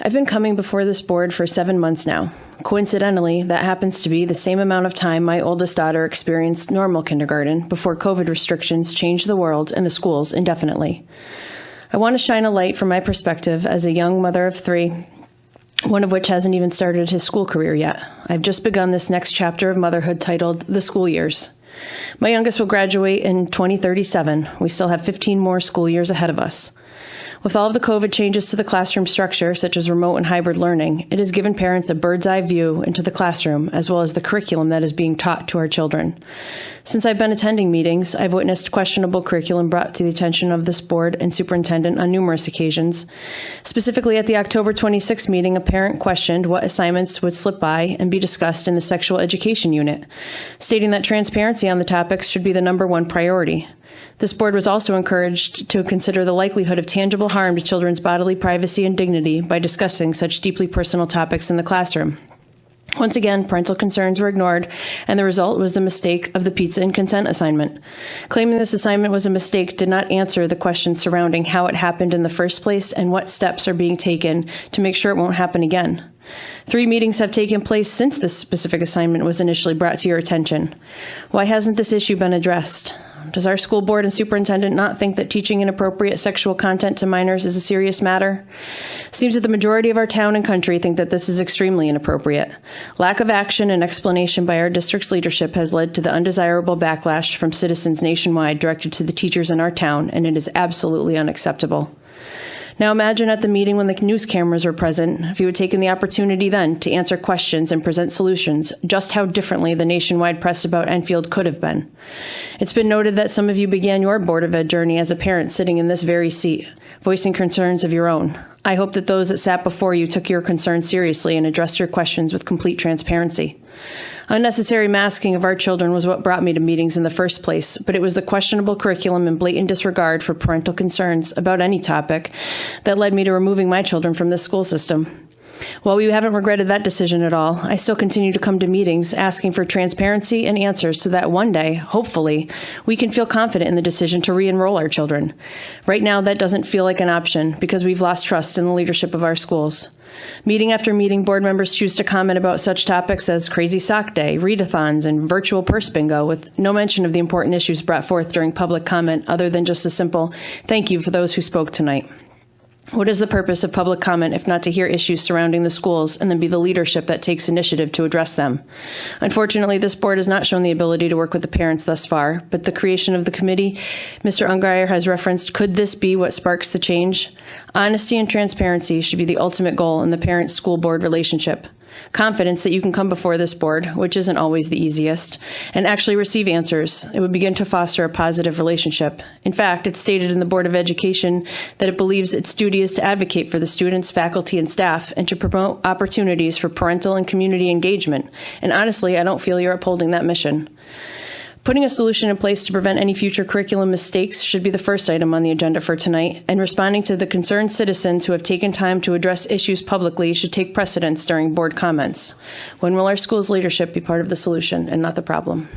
I've been coming before this board for 7 months now. Coincidentally, that happens to be the same amount of time my oldest daughter experienced normal kindergarten before COVID restrictions changed the world and the schools indefinitely. I want to shine a light from my perspective as a young mother of 3, one of which hasn't even started his school career yet. I've just begun this next chapter of motherhood titled The School Years. My youngest will graduate in 2037. We still have 15 more school years ahead of us. With all of the COVID changes to the classroom structure, such as remote and hybrid learning, it has given parents a bird's eye view into the classroom, as well as the curriculum that is being taught to our children. Since I've been attending meetings, I've witnessed questionable curriculum brought to the attention of this board and superintendent on numerous occasions. Specifically, at the October 26th meeting, a parent questioned what assignments would slip by and be discussed in the sexual education unit, stating that transparency on the topics should be the #1 priority. This board was also encouraged to consider the likelihood of tangible harm to children's bodily privacy and dignity by discussing such deeply personal topics in the classroom. Once again, parental concerns were ignored, and the result was the mistake of the pizza and consent assignment. Claiming this assignment was a mistake did not answer the questions surrounding how it happened in the first place and what steps are being taken to make sure it won't happen again. 3 meetings have taken place since this specific assignment was initially brought to your attention. Why hasn't this issue been addressed? Does our school board and superintendent not think that teaching inappropriate sexual content to minors is a serious matter? It seems that the majority of our town and country think that this is extremely inappropriate. Lack of action and explanation by our district's leadership has led to the undesirable backlash from citizens nationwide directed to the teachers in our town, and it is absolutely unacceptable. Now imagine at the meeting when the news cameras were present, if you had taken the opportunity then to answer questions and present solutions, just how differently the nationwide press about Enfield could have been. It's been noted that some of you began your Board of Ed journey as a parent sitting in this very seat, voicing concerns of your own. I hope that those that sat before you took your concerns seriously and addressed your questions with complete transparency. Unnecessary masking of our children was what brought me to meetings in the first place, but it was the questionable curriculum and blatant disregard for parental concerns about any topic that led me to removing my children from this school system. While we haven't regretted that decision at all, I still continue to come to meetings asking for transparency and answers so that one day, hopefully, we can feel confident in the decision to re-enroll our children. Right now, that doesn't feel like an option because we've lost trust in the leadership of our schools. Meeting after meeting, board members choose to comment about such topics as crazy sock day, readathons, and virtual purse bingo, with no mention of the important issues brought forth during public comment other than just a simple thank you for those who spoke tonight. What is the purpose of public comment if not to hear issues surrounding the schools and then be the leadership that takes initiative to address them? Unfortunately, this board has not shown the ability to work with the parents thus far, but the creation of the committee Mr. Ungeyer has referenced, could this be what sparks the change? Honesty and transparency should be the ultimate goal in the parent-school board relationship. Confidence that you can come before this board, which isn't always the easiest, and actually receive answers. It would begin to foster a positive relationship. In fact, it's stated in the Board of Education that it believes its duty is to advocate for the students, faculty, and staff, and to promote opportunities for parental and community engagement. And honestly, I don't feel you're upholding that mission. Putting a solution in place to prevent any future curriculum mistakes should be the first item on the agenda for tonight, and responding to the concerned citizens who have taken time to address issues publicly should take precedence during board comments. When will our school's leadership be part of the solution and not the problem?